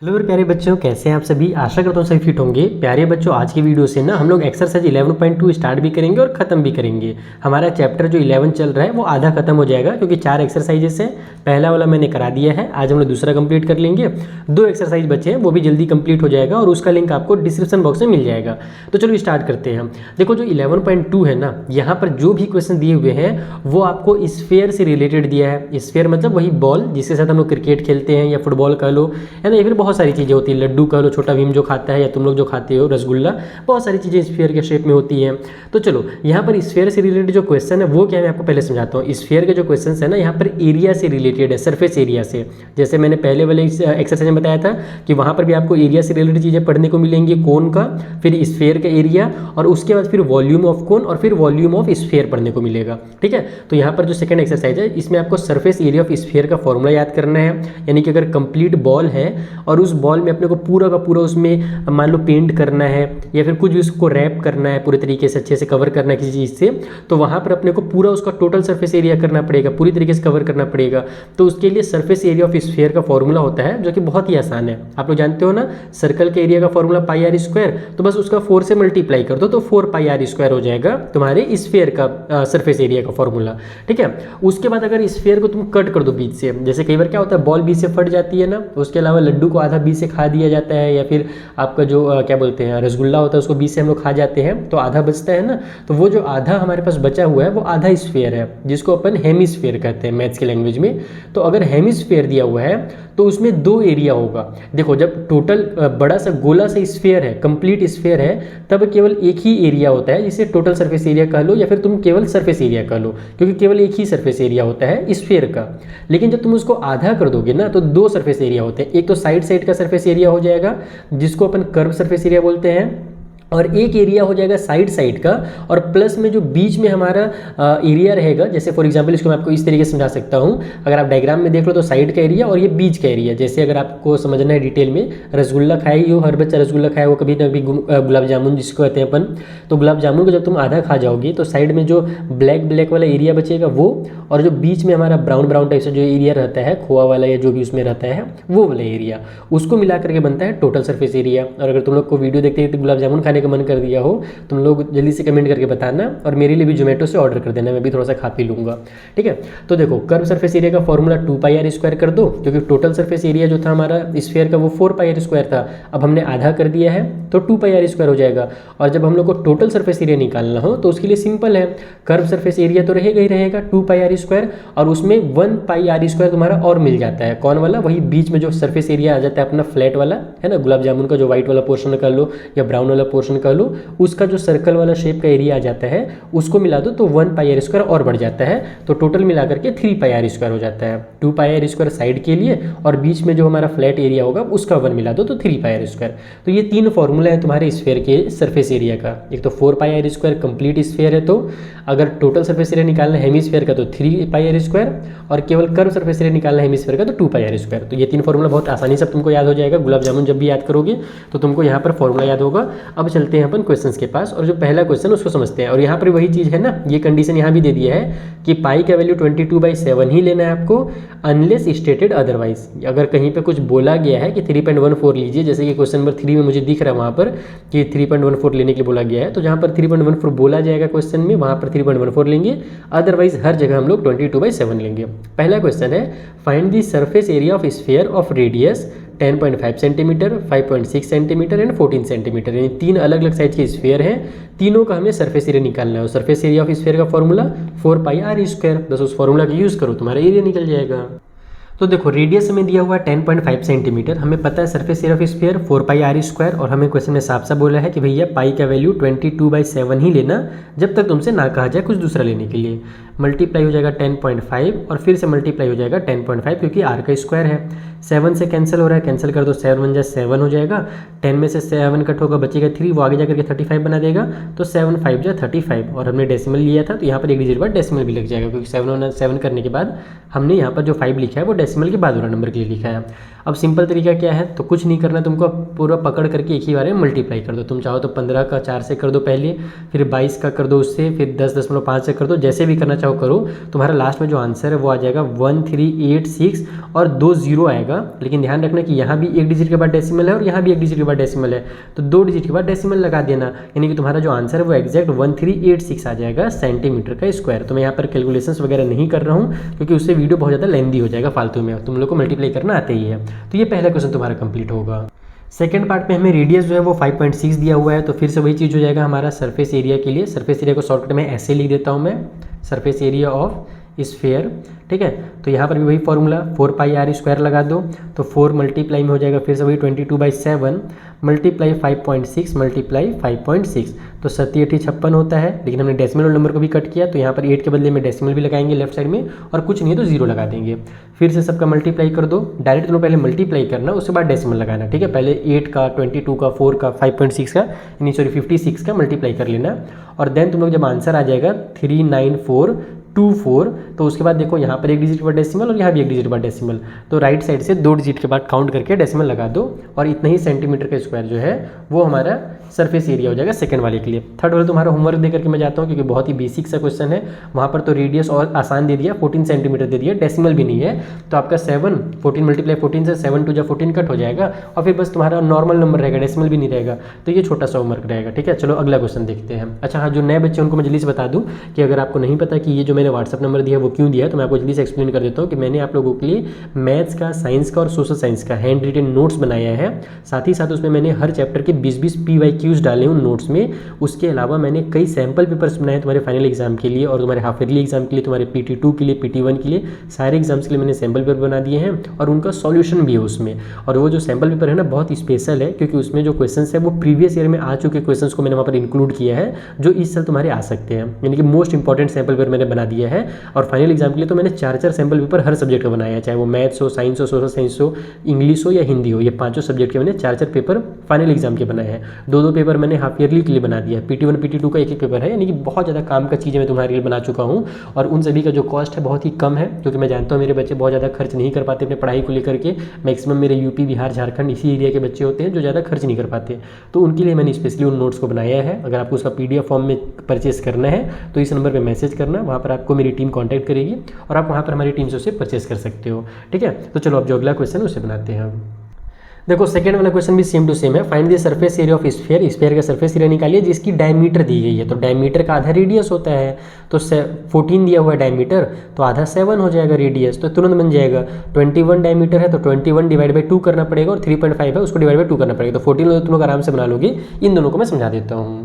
Hello मेरे प्यारे बच्चों, कैसे हैं आप सभी। आशा करता हूँ सभी फिट होंगे। प्यारे बच्चों, आज की वीडियो से ना हम लोग एक्सरसाइज 11.2 स्टार्ट भी करेंगे और ख़त्म भी करेंगे। हमारा चैप्टर जो 11 चल रहा है वो आधा खत्म हो जाएगा, क्योंकि 4 एक्सरसाइजेस हैं। पहला वाला मैंने करा दिया है, आज हम लोग दूसरा कंप्लीट कर लेंगे। 2 एक्सरसाइज बचे हैं, वो भी जल्दी कंप्लीट हो जाएगा और उसका लिंक आपको डिस्क्रिप्शन बॉक्स में मिल जाएगा। तो चलो स्टार्ट करते हैं हम। देखो, जो 11.2 है ना, यहाँ पर जो भी क्वेश्चन दिए हुए हैं वो आपको स्फेयर से रिलेटेड दिया है। स्फेयर मतलब वही बॉल जिसके साथ हम लोग क्रिकेट खेलते हैं या फुटबॉल कह लो, है ना, या फिर बहुत सारी चीज़ें होती है। लड्डू कह लो, छोटा भीम जो खाता है, या तुम लोग जो खाते हो रसगुल्ला, बहुत सारी चीज़ें स्फीयर के शेप में होती हैं। तो चलो, यहाँ पर स्फीयर से रिलेटेड जो क्वेश्चन है वो क्या है, मैं आपको पहले समझाता हूँ। स्फीयर के जो क्वेश्चन है ना, यहाँ पर एरिया से रिलेटेड है, सरफेस एरिया से। जैसे मैंने पहले वाले एक्सरसाइज में बताया था कि वहाँ पर भी आपको एरिया से रिलेटेड चीज़ें पढ़ने को मिलेंगी, कोन का, फिर स्फीयर का एरिया, और उसके बाद फिर वॉल्यूम ऑफ कोन, और फिर वॉल्यूम ऑफ स्फीयर पढ़ने को मिलेगा। ठीक है, तो यहाँ पर जो सेकंड एक्सरसाइज है, इसमें आपको सरफेस एरिया ऑफ स्फीयर का फॉर्मूला याद करना है। यानी कि अगर कंप्लीट बॉल है और उस बॉल में अपने को पूरा का पूरा उसमें मान लो पेंट करना है, या फिर कुछ भी उसको रैप करना है, पूरे तरीके से अच्छे से कवर करना है किसी चीज़ से, तो वहाँ पर अपने को पूरा उसका टोटल सरफेस एरिया करना पड़ेगा, पूरी तरीके से कवर करना पड़ेगा। तो उसके लिए सरफेस एरिया ऑफ स्फीयर का फॉर्मूला होता है, जो कि बहुत ही आसान है। आप लोग जानते हो ना, सर्कल के एरिया का फॉर्मूला पाई आर स्क्वायर, तो बस उसका 4 से मल्टीप्लाई कर दो तो 4 पाई आर स्क्वायर हो जाएगा तुम्हारे स्फीयर का सरफेस एरिया का फॉर्मूला। ठीक है, उसके बाद अगर स्फीयर को तुम कट कर दो बीच से, जैसे कई बार क्या होता है, बॉल बीच से फट जाती है ना, उसके अलावा लड्डू को आधा बीच से खा दिया जाता है, या फिर आपका जो क्या बोलते हैं रसगुल्ला होता है, उसको बीच से हम लोग खा जाते हैं तो आधा बचता है ना। तो वो जो आधा हमारे पास बचा हुआ है वो आधा स्फीयर है, जिसको अपन हेमिस्फीयर कहते हैं मैथ्स की लैंग्वेज में। तो अगर हेमिस्फीयर दिया हुआ है तो उसमें 2 एरिया होगा। देखो, जब टोटल बड़ा सा गोला सा स्फीयर है, कंप्लीट स्फीयर है, तब केवल एक ही एरिया होता है, जिसे टोटल सरफेस एरिया कह लो, या फिर तुम केवल सरफेस एरिया कह लो, क्योंकि केवल एक ही सरफेस एरिया होता है स्फीयर का। लेकिन जब तुम उसको आधा कर दोगे ना, तो 2 सरफेस एरिया होते हैं। एक तो साइड का सरफेस एरिया हो जाएगा, जिसको अपन कर्व सरफेस एरिया बोलते हैं, और एक एरिया हो जाएगा साइड का, और प्लस में जो बीच में हमारा एरिया रहेगा। जैसे फॉर एग्जांपल इसको मैं आपको इस तरीके से समझा सकता हूँ। अगर आप डायग्राम में देख लो तो साइड का एरिया और ये बीच का एरिया। जैसे अगर आपको समझना है डिटेल में, रसगुल्ला खाए ही हो, हर बच्चा रसगुल्ला खाया हो कभी ना कभी, गुलाब जामुन जिसको कहते हैं अपन। तो गुलाब जामुन को जब तुम आधा खा जाओगे तो साइड में जो ब्लैक वाला एरिया बचेगा वो, और जो बीच में हमारा ब्राउन टाइप से जो एरिया रहता है, खोआ वाला या जो भी उसमें रहता है वो वाला एरिया, उसको मिला करके बनता है टोटल सरफेस एरिया। और अगर तुम लोग को वीडियो देखते देखते गुलाब जामुन खाने का मन कर दिया हो, तुम लोग जल्दी से कमेंट करके बताना, और मेरे लिए भी जोमेटो से ऑर्डर कर देना, मैं भी थोड़ा सा खा पी लूँगा। ठीक है, तो देखो, कर्व सरफेस एरिया का फॉर्मूला 2 पाई आर स्क्वायर कर दो, क्योंकि टोटल सरफेस एरिया जो था हमारा स्फीयर का वो 4 पाई आर स्क्वायर था। अब हमने आधा कर दिया है तो 2 पाई आर स्क्वायर हो जाएगा। और जब हम लोग को टोटल सरफेस एरिया निकालना हो तो उसके लिए सिंपल है, कर्व सरफेस एरिया तो रहेगा ही रहेगा 2 पाई आर स्क्वायर, और उसमें 1 पाई आर स्क्वायर तुम्हारा और मिल जाता है। कौन वाला? वही बीच में जो सरफेस एरिया आ जाता है अपना फ्लैट वाला, है ना, गुलाब जामुन का जो व्हाइट वाला पोर्शन कर लो या ब्राउन वाला पोर्शन कर लो, उसका जो सर्कल वाला शेप का एरिया आ जाता है, उसको मिला दो तो 1 पाई आर स्क्वायर और बढ़ जाता है। तो टोटल मिला करके 3 पाई आर स्क्वायर हो जाता है। 2 पाई आर स्क्वायर साइड के लिए, और बीच में जो हमारा फ्लैट एरिया होगा उसका 1 मिला दो तो 3 पाई आर स्क्वायर। तो ये 3 फॉर्मूला है तुम्हारे स्फीयर के सरफेस एरिया का। एक तो 4 pi r square complete sphere है, तो अगर टोटल सरफेस एरिया निकालना है हेमिस्फीयर का तो 3 पाई आर स्क्वायर, और केवल कर्व सरफेस एरिया निकालना है हेमिस्फीयर का तो 2 पाई आर स्क्वायर। तो ये 3 फॉर्मूला बहुत आसानी से तुमको याद हो जाएगा। गुलाब जामुन जब भी याद करोगे तो तुमको यहाँ पर फॉर्मूला याद होगा। अब चलते हैं अपन क्वेश्चन के पास, और जो पहला क्वेश्चन उसको समझते हैं। और यहाँ पर वही चीज़ है ना, ये कंडीशन यहाँ भी दे दिया है कि पाई का वैल्यू 22/7 ही लेना है आपको, अनलेस स्टेटेड अदरवाइज। अगर कहीं पे कुछ बोला गया है कि 3.14 लीजिए, जैसे कि क्वेश्चन नंबर 3 में मुझे दिख रहा है वहाँ पर कि 3.14 लेने के लिए बोला गया है, तो जहाँ पर 3.14 बोला जाएगा क्वेश्चन में, वहाँ पर 3.14 लेंगे। अदरवाइज हर जगह हम लोग 22/7 लेंगे। पहला क्वेश्चन है, find the surface area of sphere of radius 10.5 centimetre, 5.6 centimetre and 14 centimetre. यानी 3 अलग अलग साइज के स्फीयर हैं, तीनों का हमें सरफेस एरिया निकालना है। और सरफेस एरिया ऑफ स्फीयर का फॉर्मूला 4 पाई आर स्क्वायर, बस उस फॉर्मूला का यूज़ करो, तुम्हारा एरिया निकल जाएगा। तो देखो, रेडियस हमें दिया हुआ है 10.5 सेंटीमीटर, हमें पता है surface area of sphere 4 pi r square, और हमें क्वेश्चन में साफ साफ बोला है कि भैया पाई का वैल्यू 22/7 ही लेना, जब तक तुमसे ना कहा जाए कुछ दूसरा लेने के लिए। मल्टीप्लाई हो जाएगा 10.5, और फिर से मल्टीप्लाई हो जाएगा 10.5, क्योंकि आर का स्क्वायर है। 7 से कैंसिल हो रहा है, कैंसिल कर दो, 7 1 7 हो जाएगा। 10 में से 7 कट होगा, बचेगा 3, वो आगे जाकर के 35 बना देगा, तो 7 5 35। और हमने डेसिमल लिया था तो यहाँ पर एक डिजिट बाद डेसिमल भी लग जाएगा, क्योंकि 7 करने के बाद हमने यहाँ पर जो 5 लिखा है वो डेसिमल के बाद वाला नंबर के लिए लिखा है। अब सिंपल तरीका क्या है, तो कुछ नहीं करना, तुमको पूरा पकड़ करके एक ही बार में मल्टीप्लाई कर दो। तुम चाहो तो 15 का 4 से कर दो पहले, फिर 22 का कर दो उससे, फिर 10.5 से कर दो, जैसे भी करना चाहो करो। तुम्हारा लास्ट में जो आंसर है वो आ जाएगा 1386, और 2 0 आएगा होगा, लेकिन ध्यान रखना कि यहाँ भी एक डिजिट के बाद डेसिमल है और यहाँ भी एक डिजिट के बाद डेसिमल है, तो 2 डिजिट के बाद डेसिमल लगा देना, यानी कि तुम्हारा जो आंसर है वो एग्जैक्ट 1386 आ जाएगा सेंटीमीटर का स्क्वायर। तो मैं यहाँ पर कैलकुलेशंस वगैरह नहीं कर रहा हूँ क्योंकि उससे वीडियो बहुत ज़्यादा लेंदी हो जाएगा फालतू में, तुम लोग को मल्टीप्लाई करना आता ही है। तो ये पहला क्वेश्चन तुम्हारा कंप्लीट होगा। सेकेंड पार्ट में हमें रेडियस जो है वो 5.6 दिया हुआ है, तो फिर से वही चीज़ हो जाएगा हमारा सरफेस एरिया के लिए। सरफेस एरिया को शॉर्टकट में ऐसे लिख देता हूँ मैं, सरफेस एरिया ऑफ स्फीयर, ठीक है। तो यहाँ पर भी वही फॉर्मूला 4πr² लगा दो, तो 4 मल्टीप्लाई में हो जाएगा फिर से वही 22/7 मल्टीप्लाई 5.6 मल्टीप्लाई 5.6, तो 7×8=56 होता है। लेकिन हमने डेसिमल नंबर को भी कट किया, तो यहाँ पर 8 के बदले में डेसिमल भी लगाएंगे लेफ्ट साइड में, और कुछ नहीं है तो 0 लगा देंगे। फिर से सबका मल्टीप्लाई कर दो, डायरेक्ट तुम्हें पहले मल्टीप्लाई करना, उसके बाद डेसिमल लगाना, ठीक है। पहले 8 का, 22 का, 4 का, 5.6 का, यानी 56 का मल्टीप्लाई कर लेना, और देन तुम लोग जब आंसर आ जाएगा 39424, तो उसके बाद देखो यहाँ पर एक डिजिट के बाद डेसिमल और यहाँ भी एक डिजिट के बाद डेसिमल, तो राइट साइड से 2 डिजिट के बाद काउंट करके डेसिमल लगा दो, और इतना ही सेंटीमीटर का स्क्वायर जो है वो हमारा सरफेस एरिया हो जाएगा सेकंड वाले के लिए। थर्ड वाले तुम्हारा होमवर्क दे करके मैं जाता हूँ, क्योंकि बहुत ही बेसिक सा क्वेश्चन है। वहाँ पर तो रेडियस और आसान दे दिया, 14 सेंटीमीटर दे दिया, डेसिमल भी नहीं है, तो आपका 14 मल्टीप्लाई 14 से 7 2 14 कट हो जाएगा, और फिर बस तुम्हारा नॉर्मल नंबर रहेगा, डेसिमल भी नहीं रहेगा। तो ये छोटा सा होमवर्क रहेगा, ठीक है। चलो अगला क्वेश्चन देखते हैं। अच्छा हाँ, जो नए बच्चे उनको मैं जल्दी से बता दूँ कि अगर आपको नहीं पता कि ये जो मैंने व्हाट्सअप नंबर दिया है वो क्यों दिया है, तो मैं आपको जल्दी से एक्सप्लेन कर देता हूँ कि मैंने आप लोगों के लिए मैथ्स का, साइंस का और सोशल साइंस का हैंड रिटन नोट्स बनाया है। साथ ही साथ उसमें मैंने हर चैप्टर के 20-20 PYQs डाले उन नोट्स में। उसके अलावा मैंने कई सैम्पल पेपर्स बनाए तुम्हारे फाइनल एग्जाम के लिए, और तुम्हारे हाफ ईयरली एग्जाम के लिए, तुम्हारे PT2 के लिए, PT1 के लिए, सारे एग्जाम्स के लिए मैंने सैम्पल पेपर बना दिए हैं, और उनका सॉल्यूशन भी है उसमें। और वो जो सैम्पल पेपर है ना बहुत स्पेशल है, क्योंकि उसमें जो क्वेश्चंस है वो प्रीवियस ईयर में आ चुके क्वेश्चंस को मैंने वहाँ पर इंक्लूड किया है, जो इस साल तुम्हारे आ सकते हैं, यानी कि मोस्ट इंपॉर्टेंट सैम्पल पेपर मैंने बना दिया है। और फाइनल एग्जाम के लिए तो मैंने 4-4 सैम्पल पेपर हर सब्जेक्ट का बनाया है, चाहे वो मैथ्स हो, साइंस हो, सोशल साइंस हो, इंग्लिश हो या हिंदी हो, ये 5 सब्जेक्ट के मैंने 4-4 पेपर फाइनल एग्जाम के बनाए हैं। 2-2 पेपर मैंने हाफ ईयरली के लिए बना दिया है, PT1 PT2 का 1-1 पेपर है, यानी कि बहुत ज़्यादा काम का चीज़ें मैं तुम्हारे लिए बना चुका हूँ। और उन सभी का जो कॉस्ट है बहुत ही कम है, क्योंकि मैं जानता हूँ मेरे बच्चे बहुत ज़्यादा खर्च नहीं कर पाते अपने पढ़ाई को लेकर के। मैक्सिमम मेरे यूपी, बिहार, झारखंड इसी एरिया के बच्चे होते हैं जो ज़्यादा खर्च नहीं कर पाते, तो उनके लिए मैंने स्पेशली उन नोट्स को बनाया है। अगर आपको उसका PDF फॉर्म में परचेस करना है तो इस नंबर पर मैसेज करना, वहाँ पर आपको मेरी टीम कॉन्टैक्ट करेगी और आप वहाँ पर हमारी टीम से उसे परचेस कर सकते हो, ठीक है। तो चलो अब जो अगला क्वेश्चन है उसे बनाते हैं। देखो सेकंड वाला क्वेश्चन भी सेम टू सेम है। Find the surface area of sphere, sphere का सरफेस एरिया निकालिए जिसकी डायमीटर दी गई है। तो डायमीटर का आधा रेडियस होता है, तो 14 दिया हुआ है डायमीटर, तो आधा 7 हो जाएगा रेडियस, तो तुरंत बन जाएगा। 21 डायमीटर है तो 21 डिवाइड बाई 2 करना पड़ेगा, और 3.5 है उसको डिवाइड बाई 2 करना पड़ेगा, तो 14 तुम लोग आराम से बना लोगे। इन दोनों को मैं समझा देता हूँ।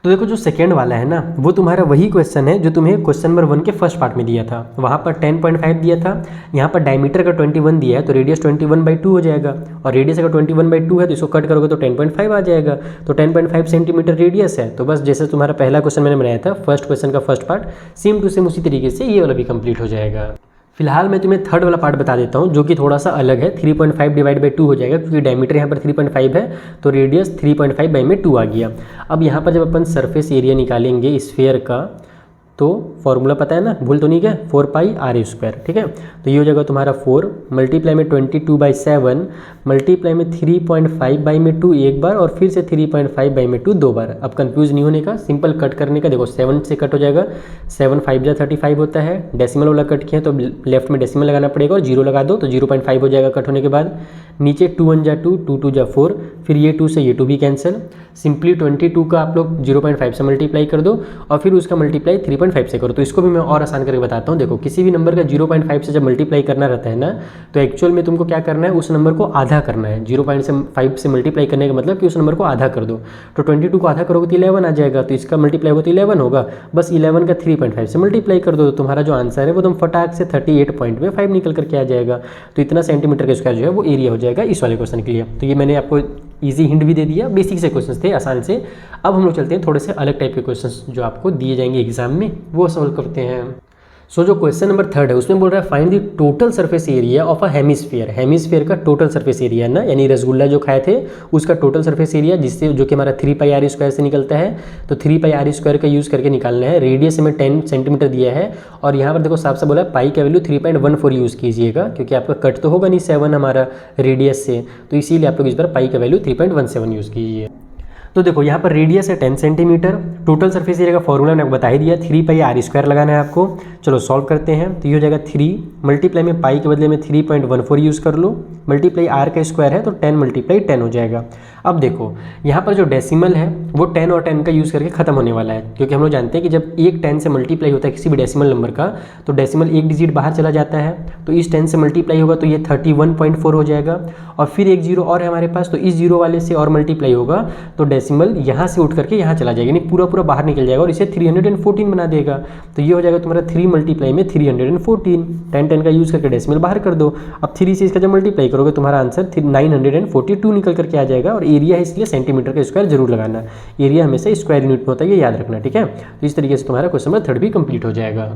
तो देखो जो सेकेंड वाला है ना वो तुम्हारा वही क्वेश्चन है जो तुम्हें क्वेश्चन नंबर 1 के फर्स्ट पार्ट में दिया था, वहाँ पर 10.5 दिया था, यहाँ पर डायमीटर का 21 दिया है, तो रेडियस 21/2 हो जाएगा, और रेडियस अगर 21/2 है तो इसको कट करोगे तो 10.5 आ जाएगा, तो 10.5 सेंटीमीटर रेडियस है। तो बस जैसे तुम्हारा पहला क्वेश्चन मैंने बनाया था फर्स्ट क्वेश्चन का first part, same to same उसी तरीके से ये वाला भी कंप्लीट हो जाएगा। फिलहाल मैं तुम्हें थर्ड वाला पार्ट बता देता हूँ जो कि थोड़ा सा अलग है। 3.5 डिवाइड बाई 2 हो जाएगा, क्योंकि डायमीटर यहाँ पर 3.5 है, तो रेडियस 3.5 बाई में 2 आ गया। अब यहाँ पर जब अपन सरफेस एरिया निकालेंगे स्फीयर का, तो फॉर्मूला पता है ना, भूल तो नहीं गया, 4πr², ठीक है। तो ये हो जाएगा तुम्हारा 4 मल्टीप्लाई में 22/7 मल्टीप्लाई में 3.5 बाई में 2 एक बार, और फिर से 3.5 बाई में 2 2 बार। अब कंफ्यूज नहीं होने का, सिंपल कट करने का। देखो 7 से कट हो जाएगा, 7 5 जा 35 होता है, डेसिमल वाला कट किया तो लेफ्ट में डेसिमल लगाना पड़ेगा और 0 लगा दो, तो 0.5 हो जाएगा कट होने के बाद। नीचे 2 1 जा 2, 2 2 जा 4, फिर ये 2 से ये 2 भी कैंसिल। सिंपली 22 का आप लोग 0.5 से मल्टीप्लाई कर दो, और फिर उसका मल्टीप्लाई 3.5 से करो। तो इसको भी मैं और आसान करके बताता हूँ। देखो किसी भी नंबर का 0.5 से जब मल्टीप्लाई करना रहता है ना, तो एक्चुअल में तुमको क्या करना है, उस नंबर को आधा करना है। 0.5 से मल्टीप्लाई करने का मतलब कि उस नंबर को आधा कर दो, तो 22 को आधा करोगे तो 11 आ जाएगा, तो इसका मल्टीप्लाई होगा तो 11 होगा। बस 11 का 3.5 से मल्टीप्लाई कर दो, तो तुम्हारा जो आंसर है वो तुम फटाक से 38.5 निकल करके आ जाएगा। तो इतना सेंटीमीटर का स्क्वायर जो है वो एरिया हो जाएगा इस वाले क्वेश्चन के लिए। तो ये मैंने आपको इजी हिंट भी दे दिया, बेसिक से क्वेश्चंस थे आसान से। अब हम लोग चलते हैं थोड़े से अलग टाइप के क्वेश्चंस जो आपको दिए जाएंगे एग्जाम में, वो सॉल्व करते हैं। सो जो क्वेश्चन नंबर 3 है उसमें बोल रहा है find the total surface area of a hemisphere. Hemisphere का टोटल सरफेस एरिया ना, यानी रसगुल्ला जो खाए थे उसका टोटल सरफेस एरिया, जिससे जो कि हमारा 3πr² से निकलता है, तो 3πr² का यूज़ करके निकालना है। रेडियस में 10 सेंटीमीटर दिया है, और यहाँ पर देखो साफ साफ बोला है पाई का वैल्यू 3.14 यूज़ कीजिएगा, क्योंकि आपका कट तो होगा नहीं 7 हमारा रेडियस से, तो इसीलिए आप लोग इस बार पाई का वैल्यू 3.17 यूज़ कीजिए। तो देखो यहाँ पर रेडियस है 10 सेंटीमीटर, टोटल सरफेस एरिया का फॉर्मूला मैंने आपको बता ही दिया, 3πr² लगाना है आपको। चलो सॉल्व करते हैं। तो ये हो जाएगा 3 मल्टीप्लाई में पाई के बदले में 3.14 यूज़ कर लो, मल्टीप्लाई r का स्क्वायर है तो 10 मल्टीप्लाई 10 हो जाएगा। अब देखो यहाँ पर जो डेसिमल है वो 10 और 10 का यूज़ करके ख़त्म होने वाला है, क्योंकि हम लोग जानते हैं कि जब एक 10 से मल्टीप्लाई होता है किसी भी डेसिमल नंबर का तो डेसिमल एक डिजिट बाहर चला जाता है, तो इस 10 से मल्टीप्लाई होगा तो ये 31.4 हो जाएगा, और फिर एक जीरो और है हमारे पास, तो इस जीरो वाले से और मल्टीप्लाई होगा तो डेसिमल यहाँ से उठ करके यहाँ चला जाएगा, यानी पूरा पूरा बाहर निकल जाएगा और इसे 314 बना देगा। तो ये हो जाएगा तुम्हारा 3 मल्टीप्लाई में 314, 10 का यूज़ करके डेसिमल बाहर कर दो। अब 3 से इसका जब मल्टीप्लाई करोगे तुम्हारा आंसर 942 निकल करके आ जाएगा, और एरिया है इसलिए सेंटीमीटर का स्क्वायर जरूर लगाना, एरिया हमेशा स्क्वायर यूनिट में होता है, ये याद रखना, ठीक है। तो इस तरीके से तुम्हारा क्वेश्चन नंबर 3 भी कंप्लीट हो जाएगा।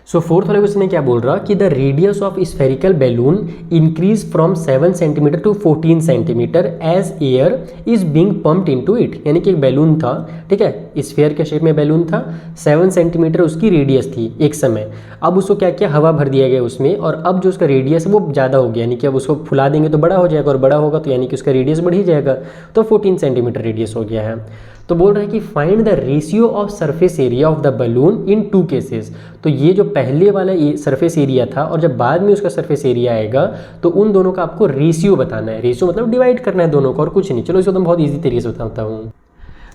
सो फोर्थ वाले क्वेश्चन में क्या बोल रहा कि the radius of spherical balloon increase from 7 centimetre to 14 centimetre as air is being pumped into it. यानी कि एक बैलून था, ठीक है, स्फेयर के शेप में बैलून था, 7 सेंटीमीटर उसकी रेडियस थी एक समय, अब उसको क्या किया, हवा भर दिया गया उसमें, और अब जो उसका रेडियस है वो ज़्यादा हो गया, यानी कि अब उसको फुला देंगे तो बड़ा हो जाएगा, और बड़ा होगा तो यानी कि उसका रेडियस बढ़ ही जाएगा, तो 14 सेंटीमीटर रेडियस हो गया है। तो बोल रहे हैं कि find the ratio of surface area of the balloon in 2 cases. तो ये जो पहले वाला सरफेस एरिया था और जब बाद में उसका सरफेस एरिया आएगा तो उन दोनों का आपको रेशियो बताना है। रेशियो मतलब डिवाइड करना है दोनों को, और कुछ नहीं। चलो इसको तो बहुत ईजी तरीके से बताता हूँ।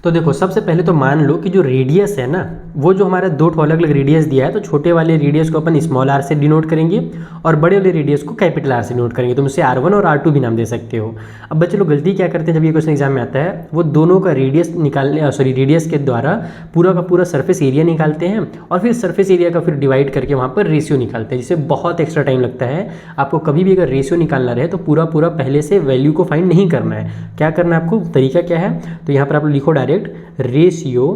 तो देखो सबसे पहले तो मान लो कि जो रेडियस है ना, वो जो हमारा 2 अलग अलग रेडियस दिया है, तो छोटे वाले रेडियस को अपन स्मॉल r से डिनोट करेंगे और बड़े वाले रेडियस को कैपिटल R से डिनोट करेंगे। तुम इसे R1 और R2 भी नाम दे सकते हो। अब बच्चे लोग गलती क्या करते हैं जब ये क्वेश्चन एग्जाम में आता है, वो दोनों का रेडियस निकालने रेडियस के द्वारा पूरा का पूरा सरफेस एरिया निकालते हैं और फिर सरफेस एरिया का फिर डिवाइड करके वहाँ पर रेशियो निकालते हैं, जिससे बहुत एक्स्ट्रा टाइम लगता है। आपको कभी भी अगर रेशियो निकालना रहे तो पूरा पूरा पहले से वैल्यू को फाइंड नहीं करना है। क्या करना है आपको, तरीका क्या है, तो यहाँ पर आप लिखो direct ratio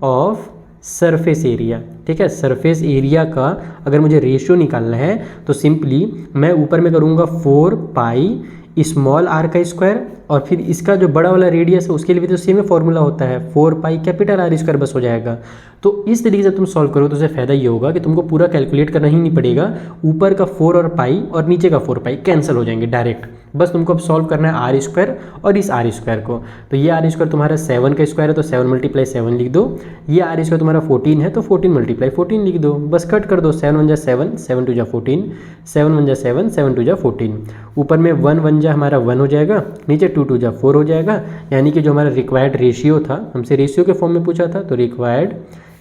of surface area, ठीक है। सरफेस एरिया का अगर मुझे रेशियो निकालना है तो सिंपली मैं ऊपर में करूँगा 4 पाई स्मॉल r का स्क्वायर, और फिर इसका जो बड़ा वाला रेडियस है उसके लिए भी तो सेम फॉर्मूला होता है 4 पाई कैपिटल R स्क्वायर, बस हो जाएगा। तो इस तरीके से तुम सॉल्व करो तो उससे फ़ायदा ये होगा कि तुमको पूरा कैलकुलेट करना ही नहीं पड़ेगा, ऊपर का 4 और पाई और नीचे का 4 पाई कैंसिल हो जाएंगे डायरेक्ट। बस तुमको अब सॉल्व करना है R स्क्वायर और इस R स्क्वायर को। तो ये R स्क्वायर तुम्हारा 7 का स्क्वायर है तो 7 मल्टीप्लाई 7 लिख दो, ये R स्क्वायर तुम्हारा 14 है तो 14 मल्टीप्लाई 14 लिख दो, बस कट कर दो। 7 1 जा 7, 7 2 जा 14, 7 1 जा 7, 7 2 जा 14, ऊपर में 1 1 जा हमारा 1 हो जाएगा, नीचे 2 2 जा 4 हो जाएगा। यानी कि जो हमारा रिक्वायर्ड रेशियो था, हमसे रेशियो के फॉर्म में पूछा था, तो रिक्वायर्ड,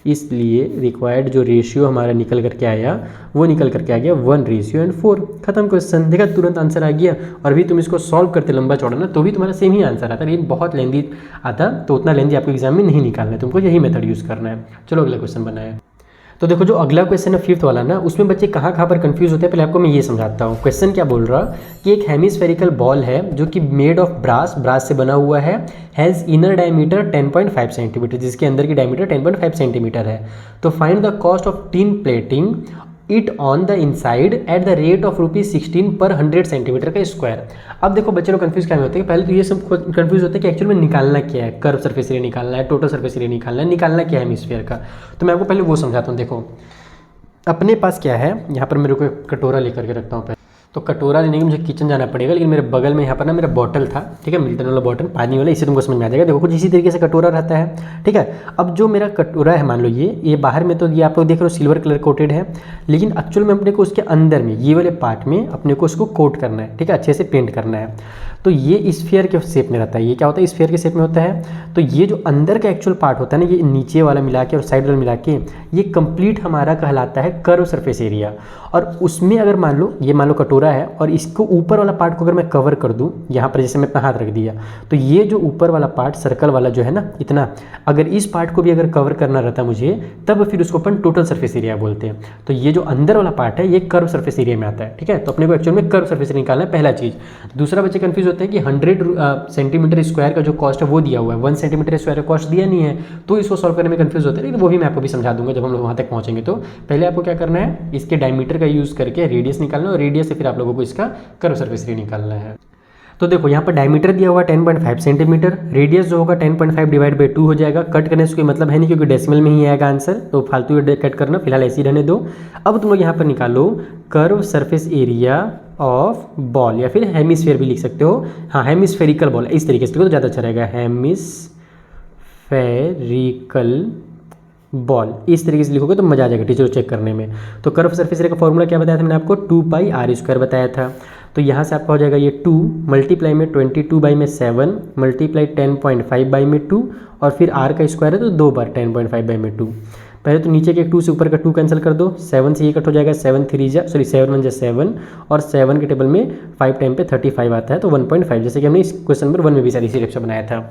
इसलिए रिक्वायर्ड जो रेशियो हमारा निकल करके आया वो निकल करके आ गया 1:4। खत्म क्वेश्चन, देखा तुरंत आंसर आ गया। और भी तुम इसको सॉल्व करते लंबा चौड़ा ना तो भी तुम्हारा सेम ही आंसर आता, लेकिन बहुत लेंदी आता तो उतना लेंदी आपको एग्जाम में नहीं निकालना है, तुमको यही मेथड यूज़ करना है। चलो अगला क्वेश्चन बनाए। तो देखो जो अगला क्वेश्चन है 5th वाला ना, उसमें बच्चे कहाँ पर कंफ्यूज होते हैं, पहले आपको मैं ये समझाता हूँ। क्वेश्चन क्या बोल रहा कि एक हेमिस्फेरिकल बॉल है जो कि मेड ऑफ ब्रास से बना हुआ है, हैज़ इनर डायमीटर 10.5 सेंटीमीटर, जिसके अंदर की डायमीटर 10.5 सेंटीमीटर है। तो find the cost of tin plating it on the inside at the rate of ₹16 पर 100 सेंटीमीटर का स्क्वायर। अब देखो बच्चे लोग कंफ्यूज क्या होते हैं, पहले तो ये सब कंफ्यूज होते हैं कि एक्चुअल में निकालना क्या है, कर्व सरफेस एरिया निकालना है, टोटल सरफेस एरिया निकालना क्या है हेमिस्फीयर का। तो मैं आपको पहले वो समझाता हूँ। देखो अपने पास क्या है, यहाँ पर मेरे को कटोरा लेकर के रखता हूँ। तो कटोरा लेने के मुझे किचन जाना पड़ेगा, लेकिन मेरे बगल में यहाँ पर ना मेरा बॉटल था, ठीक है, मिल्टन वाला बॉटल पानी वाला, इससे तुमको समझ में आ जाएगा। देखो कुछ इसी तरीके से कटोरा रहता है, ठीक है। अब जो मेरा कटोरा है, मान लो ये बाहर में तो ये आप लोग देख रहे हो सिल्वर कलर कोटेड है, लेकिन एक्चुअल में अपने को उसके अंदर में ये वाले पार्ट में अपने को उसको कोट करना है, ठीक है, अच्छे से पेंट करना है। तो ये स्फीयर के शेप में रहता है, ये क्या होता है, स्फीयर के शेप में होता है। तो ये जो अंदर का एक्चुअल पार्ट होता है ना, ये नीचे वाला मिला के और साइड वाला मिला के, ये कंप्लीट हमारा कहलाता है कर्व सरफेस एरिया। और उसमें अगर मान लो ये मान लो कटोरा है और इसको ऊपर वाला पार्ट को अगर मैं कवर कर दूं, यहाँ पर जैसे मैं अपना हाथ रख दिया, तो ये जो ऊपर वाला पार्ट सर्कल वाला जो है ना इतना, अगर इस पार्ट को भी अगर कवर करना रहता मुझे, तब फिर उसको अपन टोटल सरफेस एरिया बोलते हैं। तो ये जो अंदर वाला पार्ट है ये कर्व सरफेस एरिया में आता है, ठीक है। तो अपने को एक्चुअल में कर्व सरफेस एरिया निकालना है, पहला चीज़। दूसरा बच्चे कंफ्यूज होते हैं कि 100 सेंटीमीटर स्क्वायर का जो कॉस्ट है वो दिया हुआ है, 1 सेंटीमीटर स्क्वायर का कॉस्ट दिया नहीं है, तो इसको सॉल्व करने में कंफ्यूज होते हैं। लेकिन वो भी मैं आपको भी समझा दूंगा जब हम लोग वहाँ तक पहुँचेंगे। तो पहले आपको क्या करना है, इसके डायमीटर का यूज़ करके रेडियस निकालना है, और रेडियस से फिर आप लोगों को इसका कर्व सरफेस एरिया निकालना है। तो देखो यहाँ पर डायमीटर दिया हुआ 10.5 सेंटीमीटर, रेडियस जो होगा 10.5 डिवाइड बाई 2 हो जाएगा। कट करने से कोई मतलब है नहीं क्योंकि डेसिमल में ही आएगा आंसर, तो फालतू कट करना, फिलहाल ऐसे ही रहने दो। अब तुम लोग यहाँ पर निकालो curve surface area of ball, या फिर हेमिस्फीयर भी लिख सकते हो। हाँ, हेमिस्फेरिकल बॉल इस तरीके से तो ज़्यादा अच्छा रहेगा, स्फेरिकल बॉल, इस तरीके से लिखोगे तो मजा आ जाएगा टीचर को चेक करने में। तो कर्व सरफेस एरिया का फॉर्मूला क्या बताया था मैंने आपको, 2πr² बताया था। तो यहाँ से आपका हो जाएगा ये 2 मल्टीप्लाई में 22/7 मल्टीप्लाई 10.5/2 और फिर r का स्क्वायर है तो 2 बार 10.5/2। पहले तो नीचे के 2 से ऊपर का 2 कैंसिल कर दो, 7 से ये कट हो जाएगा, 7 1 जा 7 और 7 के टेबल में 5 टाइम पे 35 आता है तो 1.5, जैसे कि हमने इस क्वेश्चन नंबर 1 में भी सारी इसी से बनाया था।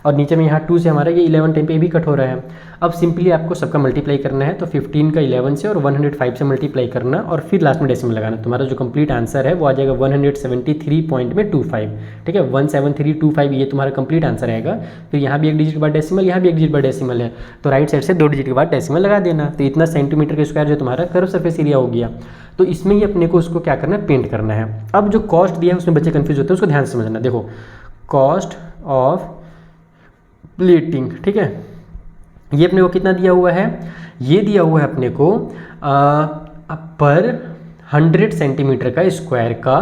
और नीचे में यहाँ 2 से हमारा ये 11 टाइम पे भी कट हो रहा है। अब सिंपली आपको सबका मल्टीप्लाई करना है, तो 15 का 11 से और 105 से मल्टीप्लाई करना और फिर लास्ट में डेसिमल लगाना। तुम्हारा जो कंप्लीट आंसर है वो आ जाएगा 173.25। ठीक है, 17325 ये तुम्हारा कंप्लीट आंसर आएगा। फिर यहाँ भी एक डिजिट के बाद डेसिमल, यहाँ भी एक डिजिट बाद डेसिमल है, तो राइट साइड से 2 डिजिट के बाद डेसिमल लगा देना। तो इतना सेंटीमीटर का स्क्वायर जो तुम्हारा कर्व सरफेस एरिया हो गया। तो इसमें ही अपने को उसको क्या करना है, पेंट करना है। अब जो कॉस्ट दिया है उसमें बच्चे कंफ्यूज होते हैं, उसको ध्यान से समझना। देखो कॉस्ट ऑफ प्लेटिंग, ठीक है, ये अपने को कितना दिया हुआ है, ये दिया हुआ है अपने को पर 100 सेंटीमीटर का स्क्वायर का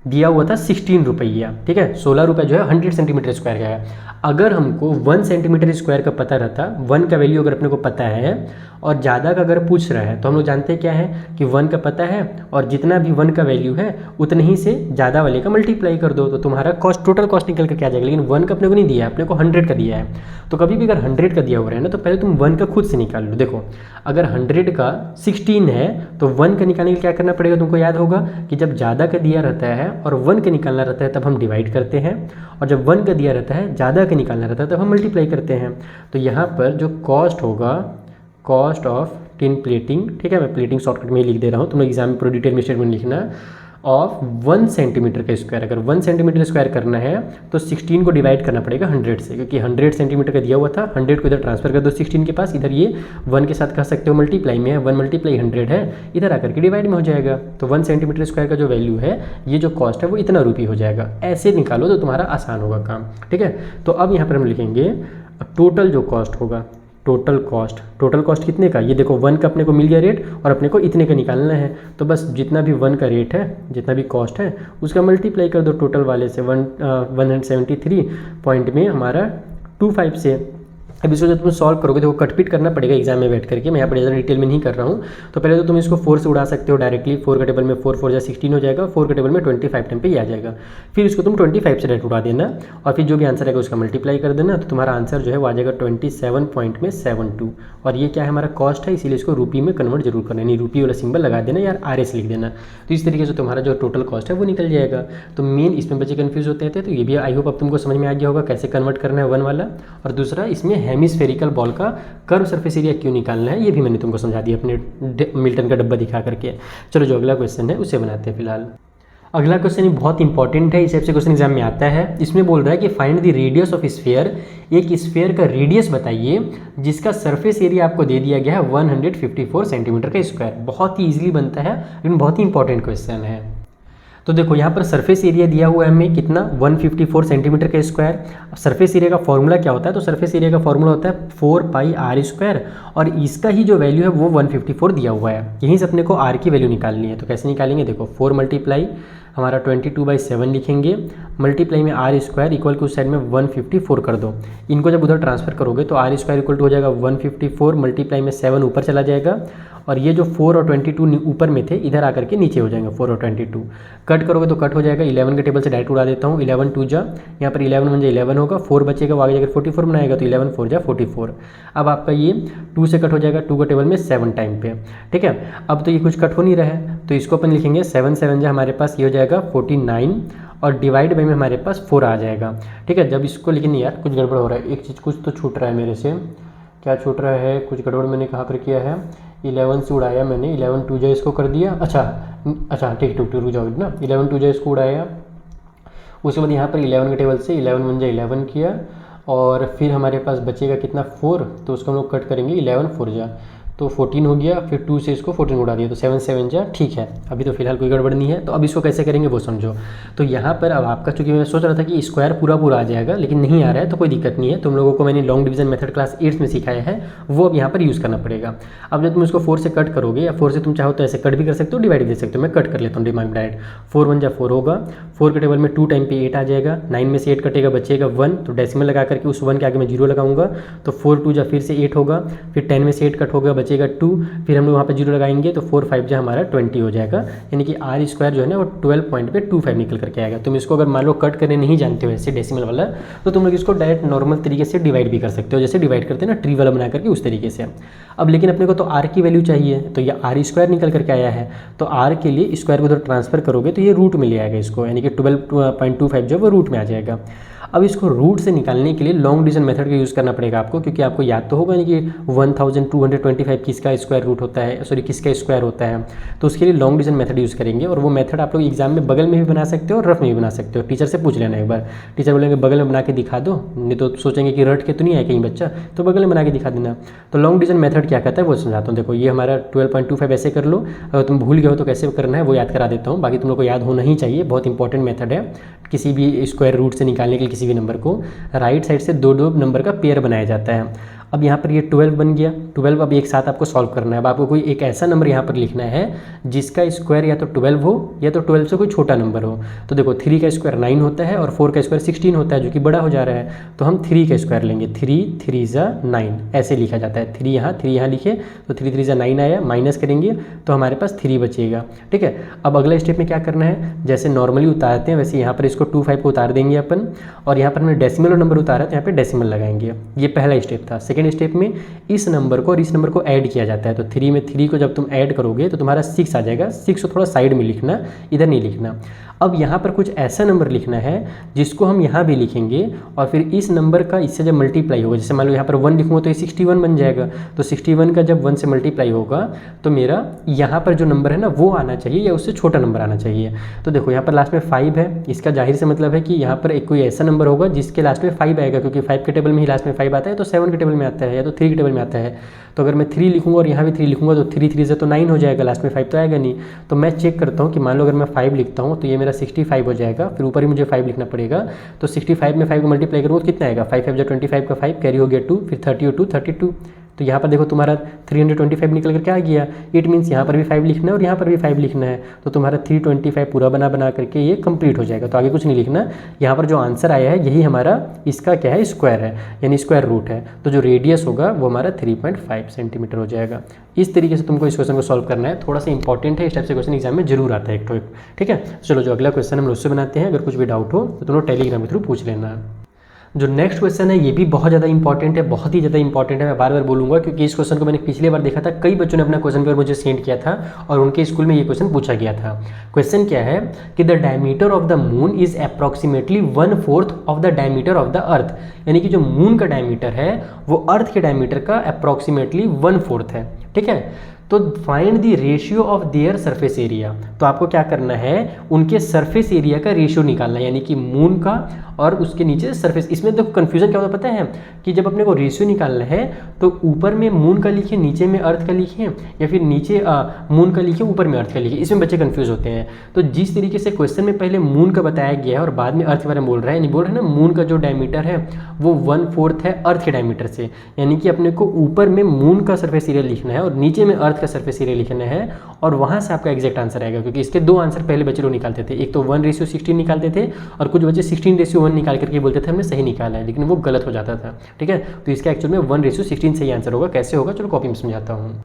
दिया हुआ था 16 रुपया। ठीक है, 16 रुपये जो है 100 सेंटीमीटर स्क्वायर का है। अगर हमको 1 सेंटीमीटर स्क्वायर का पता रहता, 1 का वैल्यू अगर अपने को पता है और ज़्यादा का अगर पूछ रहा है तो हम लोग जानते हैं क्या है कि 1 का पता है और जितना भी 1 का वैल्यू है उतने ही से ज़्यादा वाले का मल्टीप्लाई कर दो तो तुम्हारा कॉस्ट, टोटल कॉस्ट निकल कर क्या आ जाएगा। लेकिन 1 का अपने को नहीं दिया है, अपने को 100 का दिया है। तो कभी भी अगर 100 का दिया हुआ है ना तो पहले तुम 1 का खुद से निकाल लो। देखो अगर 100 का 16 है तो 1 का निकालने के लिए क्या करना पड़ेगा, तुमको याद होगा कि जब ज़्यादा का दिया रहता है और 1 का निकालना रहता है तब हम डिवाइड करते हैं, और जब 1 का दिया रहता है ज़्यादा का निकालना रहता है तब हम मल्टीप्लाई करते हैं। तो यहाँ पर जो कॉस्ट होगा, कॉस्ट ऑफ टिन प्लेटिंग, ठीक है, मैं प्लेटिंग शॉर्टकट में ही लिख दे रहा हूँ, तुम लोग एग्जाम में पूरी डिटेल में स्टेटमेंट लिखना, ऑफ 1 सेंटीमीटर का स्क्वायर। अगर 1 सेंटीमीटर स्क्वायर करना है तो 16 को डिवाइड करना पड़ेगा 100 से, क्योंकि 100 सेंटीमीटर का दिया हुआ था। 100 को इधर ट्रांसफर कर दो 16 के पास, इधर ये 1 के साथ कह सकते हो मल्टीप्लाई में है, 1 मल्टीप्लाई 100 है, इधर आकर के डिवाइड में हो जाएगा। तो 1 सेंटीमीटर स्क्वायर का जो वैल्यू है, ये जो कॉस्ट है वो इतना रुपये हो जाएगा। ऐसे निकालो तो तुम्हारा आसान होगा काम। ठीक है, तो अब यहाँ पर हम लिखेंगे टोटल जो कॉस्ट होगा, टोटल कॉस्ट कितने का, ये देखो 1 का अपने को मिल गया रेट और अपने को इतने का निकालना है। तो बस जितना भी 1 का रेट है, जितना भी कॉस्ट है उसका मल्टीप्लाई कर दो टोटल वाले से, 173 पॉइंट में हमारा 25 से। अब इसको जब तुम सॉल्व करोगे तो कटपीट करना पड़ेगा एग्जाम में बैठ करके, मैं यहाँ पर ज़्यादा डिटेल में नहीं कर रहा हूँ। तो पहले तो तुम इसको 4 से उड़ा सकते हो डायरेक्टली, 4 का टेबल में 4 4 जा 16 हो जाएगा, 4 के टेबल में 25 टाइम पे ही आ जाएगा। फिर इसको तुम 25 से डायरेक्ट उड़ा देना और फिर जो भी आंसर आएगा उसका मल्टीप्लाई कर देना, तो तुम्हारा आंसर जो है वो आ जाएगा 27.72। और ये क्या है, हमारा कॉस्ट है, इसीलिए इसको रुपये में कन्वर्ट जरूर करना, नहीं रुपये वाला सिंबल लगा देना यार, RS लिख देना। तो इस तरीके से तुम्हारा जो टोटल कॉस्ट है वो निकल जाएगा। तो मेन इसमें बच्चे कन्फ्यूज होते थे, तो ये भी आई होप अब तुमको समझ में आ गया होगा कैसे कन्वर्ट करना है 1 वाला। और दूसरा इसमें हेमिस्फेरिकल बॉल का कर्व सरफेस एरिया क्यों निकालना है ये भी मैंने तुमको समझा दिया अपने मिल्टन का डब्बा दिखा करके। चलो जो अगला क्वेश्चन है उसे बनाते हैं फिलहाल। अगला क्वेश्चन बहुत इंपॉर्टेंट है, इस टाइप से क्वेश्चन एग्जाम में आता है। इसमें बोल रहा है कि find the radius of sphere, एक स्फीयर का रेडियस बताइए जिसका सरफेस एरिया आपको दे दिया गया है 154 सेंटीमीटर का स्क्वायर। बहुत ही ईजिली बनता है लेकिन बहुत ही इंपॉर्टेंट क्वेश्चन है। तो देखो यहाँ पर सरफेस एरिया दिया हुआ है हमें कितना, 154 सेंटीमीटर का स्क्वायर। सरफेस एरिया का फॉर्मूला क्या होता है, तो सरफेस एरिया का फॉर्मूला होता है 4πr², और इसका ही जो वैल्यू है वो 154 दिया हुआ है। यहीं से अपने को r की वैल्यू निकालनी है। तो कैसे निकालेंगे, देखो 4 मल्टीप्लाई हमारा 22/7 लिखेंगे, मल्टीप्लाई में r² इक्वल टू उस साइड में 154 कर दो। इनको जब उधर ट्रांसफर करोगे तो r² इक्वल टू हो जाएगा 154, मल्टीप्लाई में 7 ऊपर चला जाएगा, और ये जो 4 और 22 ऊपर में थे इधर आकर के नीचे हो जाएंगे 4 और 22। कट करोगे तो कट हो जाएगा, 11 के टेबल से डायरेक्ट उड़ा देता हूँ, 11 2 जा, यहाँ पर 11 1 जा 11 होगा, 4 बचेगा, वो आगे जाकर 44 बनाएगा तो 11 4 जा 44। अब आपका ये 2 से कट हो जाएगा, 2 का टेबल में 7 टाइम पे। ठीक है, अब तो ये कुछ कट हो नहीं रहा है तो इसको अपन लिखेंगे 7 7 जा, हमारे पास ये हो जाएगा 49, और डिवाइड बाई में हमारे पास 4 आ जाएगा। ठीक है, जब इसको, लेकिन यार कुछ गड़बड़ हो रहा है, एक चीज़ कुछ तो छूट रहा है मेरे से। क्या छूट रहा है, कुछ गड़बड़ मैंने कहाँ पर किया है, 11 से उड़ाया मैंने, 11 2 जा इसको कर दिया, अच्छा ठीक रुक जाओ ना, 11 2 जा इसको उड़ाया, उसके बाद यहाँ पर 11 के टेबल से 11 1 जा 11 किया, और फिर हमारे पास बचेगा कितना 4, तो उसको हम लोग कट करेंगे 11 4 जा, तो 14 हो गया, फिर 2 से इसको 14 उड़ा दिया तो 7 7 जा, ठीक है। अभी तो फिलहाल कोई गड़बड़ नहीं है। तो अब इसको कैसे करेंगे वो समझो। तो यहाँ पर अब आपका, चूंकि मैं सोच रहा था कि स्क्वायर पूरा पूरा आ जाएगा, लेकिन नहीं आ रहा है तो कोई दिक्कत नहीं है। तुम लोगों को मैंने लॉन्ग डिवीजन मेथड क्लास 8 में सिखाया है, वो अब यहाँ पर यूज़ करना पड़ेगा। अब जब तुम इसको 4 से कट करोगे, या 4 से तुम चाहो तो ऐसे कट भी कर सकते हो, डिवाइड भी दे सकते हो। मैं कट कर लेता हूँ दिमाग में डायरेक्ट। 4 1 जा 4 होगा, 4 के टेबल में 2 टाइम पे 8 आ जाएगा, 9 में से 8 कटेगा, बचेगा 1, तो डेसिमल लगा करके उस 1 के आगे मैं 0 लगाऊंगा, तो 4 2 जा फिर से 8 होगा, फिर 10 में से 8 कट होगा, बचेगा 2, फिर हम लोग वहाँ पे 0 लगाएंगे तो 4 5 जा हमारा 20 हो जाएगा। यानी कि आर स्क्वायर जो है ना वो 12.25 निकल करके आएगा। तुम इसको अगर मान लो कट करने नहीं जानते हो ऐसे डेसिमल वाला, तो तुम लोग इसको डायरेक्ट नॉर्मल तरीके से डिवाइड भी कर सकते हो, जैसे डिवाइड करते हैं ना ट्री वाला बना करके, उस तरीके से। अब लेकिन अपने को तो आर की वैल्यू चाहिए, तो ये आर स्क्वायर निकल करके आया है, तो आर के लिए स्क्वायर को उधर ट्रांसफर करोगे तो ये रूट में ले आएगा इसको, यानी कि 12.25 जो वो रूट में आ जाएगा। अब इसको रूट से निकालने के लिए लॉन्ग डिवीजन मेथड का यूज़ करना पड़ेगा आपको, क्योंकि आपको याद तो होगा नहीं कि 1225 किसका स्क्वायर रूट होता है, सॉरी किसका स्क्वायर होता है। तो उसके लिए लॉन्ग डिवीजन मेथड यूज़ करेंगे, और वो मेथड आप लोग एग्जाम में बगल में भी बना सकते हो और रफ में भी बना सकते हो। टीचर से पूछ लेना एक बार, टीचर बोलेंगे बगल में बना के दिखा दो, नहीं तो सोचेंगे कि रट के तो नहीं आए कहीं बच्चा, तो बगल में बना के दिखा देना। तो लॉन्ग डिवीजन मेथड क्या कहता है वो समझाता हूँ। देखो ये हमारा 12.25 ऐसे कर लो, अगर तुम भूल गए हो तो कैसे करना है वो याद करा देता हूँ, बाकी तुम लोग को याद होना ही चाहिए, बहुत इंपॉर्टेंट मेथड है किसी भी स्क्वायर रूट से निकालने के लिए। किसी भी नंबर को राइट साइड से दो नंबर का पेयर बनाया जाता है। अब यहाँ पर ये 12 बन गया, 12 अब एक साथ आपको सॉल्व करना है। अब आपको कोई एक ऐसा नंबर यहाँ पर लिखना है जिसका स्क्वायर या तो 12 हो या तो 12 से कोई छोटा नंबर हो। तो देखो 3 का स्क्वायर 9 होता है और 4 का स्क्वायर 16 होता है, जो कि बड़ा हो जा रहा है, तो हम 3 का स्क्वायर लेंगे। 3 3 जा 9 ऐसे लिखा जाता है। 3 यहाँ लिखे तो 3 3 जा 9 आया, माइनस करेंगे तो हमारे पास 3 बचेगा। ठीक है, अब अगला स्टेप में क्या करना है, जैसे नॉर्मली उतारते हैं वैसे यहाँ पर इसको 25 को उतार देंगे अपन, और यहाँ पर हमने डेसिमल नंबर उतारा तो यहाँ पर डेसिमल लगाएंगे। ये पहला स्टेप था। सेकेंड स्टेप में इस नंबर को और इस नंबर को ऐड किया जाता है, तो 3 में 3 को जब तुम ऐड करोगे तो तुम्हारा 6 आ जाएगा। 6 को थोड़ा साइड में लिखना, इधर नहीं लिखना। अब यहाँ पर कुछ ऐसा नंबर लिखना है जिसको हम यहाँ भी लिखेंगे, और फिर इस नंबर का इससे जब मल्टीप्लाई होगा, जैसे मान लो यहाँ पर 1 लिखूँगा तो ये 61 बन जाएगा, तो 61 का जब 1 से मल्टीप्लाई होगा तो मेरा यहाँ पर जो नंबर है ना वो आना चाहिए या उससे छोटा नंबर आना चाहिए। तो देखो यहाँ पर लास्ट में 5 है, इसका जाहिर से मतलब है कि यहाँ पर एक कोई ऐसा नंबर होगा जिसके लास्ट में 5 आएगा, क्योंकि 5 के टेबल में ही लास्ट में 5 आता है, तो 7 के टेबल में आता है या तो 3 के टेबल में आता है। तो अगर मैं 3 लिखूंगा और यहाँ भी 3 लिखूंगा तो 3 3 से तो 9 हो जाएगा, लास्ट में 5 तो आएगा नहीं। तो मैं चेक करता हूँ कि मान लो अगर मैं 5 लिखता हूँ तो ये मेरा 65 हो जाएगा, फिर ऊपर ही मुझे 5 लिखना पड़ेगा। तो 65 में 5 को मल्टीप्लाई करूँगा तो कितना आएगा, 5 5 जो 25 का 5 कैरी हो गया 2, फिर 30 और 2 32। तो यहाँ पर देखो तुम्हारा 325 निकल कर क्या आ गया। इट मीन्स यहाँ पर भी 5 लिखना है और यहाँ पर भी 5 लिखना है, तो तुम्हारा 325 पूरा बना करके ये कंप्लीट हो जाएगा। तो आगे कुछ नहीं लिखना। यहाँ पर जो आंसर आया है यही हमारा इसका क्या है, स्क्वायर है, यानी स्क्वायर रूट है। तो जो रेडियस होगा वो हमारा 3.5 सेंटीमीटर हो जाएगा। इस तरीके से तुमको इस क्वेश्चन को सॉल्व करना है। थोड़ा सा इंपॉर्टेंट है, इस टाइप से क्वेश्चन एग्जाम में जरूर आता है एक तो एक। ठीक है, चलो जो अगला क्वेश्चन हम उससे बनाते हैं। अगर कुछ भी डाउट हो तो तुम लोग टेलीग्राम के थ्रू पूछ लेना। जो नेक्स्ट क्वेश्चन है ये भी बहुत ज़्यादा इंपॉर्टेंट है, बहुत ही ज़्यादा इंपॉर्टेंट है। मैं बार बार बोलूँगा क्योंकि इस क्वेश्चन को मैंने पिछली बार देखा था, कई बच्चों ने अपना क्वेश्चन पेपर मुझे सेंड किया था और उनके स्कूल में ये क्वेश्चन पूछा गया था। क्वेश्चन क्या है कि the diameter of the moon is approximately 1/4 of the diameter of the earth, यानी कि जो मून का डायमीटर है वो अर्थ के डायमीटर का अप्रॉक्सीमेटली 1/4 है। ठीक है, तो find the ratio of their surface area. तो आपको क्या करना है, उनके सरफेस एरिया का रेशियो निकालना है, यानी कि मून का और उसके नीचे सरफेस। इसमें देखो कन्फ्यूजन क्या होता है पता है, कि जब अपने को रेशियो निकालना है तो ऊपर में मून का लिखे, नीचे में अर्थ का लिखे, या फिर नीचे मून का लिखे, ऊपर में अर्थ का लिखे। इसमें बच्चे कंफ्यूज होते हैं। तो जिस तरीके से क्वेश्चन में पहले मून का बताया गया है और बाद में अर्थ के बारे में बोल रहा है, नहीं बोल रहा है ना, मून का जो डायमीटर है वो 1/4 है अर्थ के डायमीटर से, यानी कि अपने को ऊपर में मून का सरफेस एरिया लिखना है और नीचे में अर्थ का सरफेस एरिया लिखना है, और वहाँ से आपका एग्जैक्ट आंसर आएगा। क्योंकि इसके दो आंसर पहले बच्चे लोग निकालते थे, एक तो 1:16 निकालते थे और कुछ बच्चे 16:1 निकाल करके बोलते थे हमने सही निकाला है, लेकिन वो गलत हो जाता था। ठीक है, तो इसका एक्चुअल में 1:16 सही आंसर होगा। कैसे होगा चलो कॉपी में समझाता हूँ।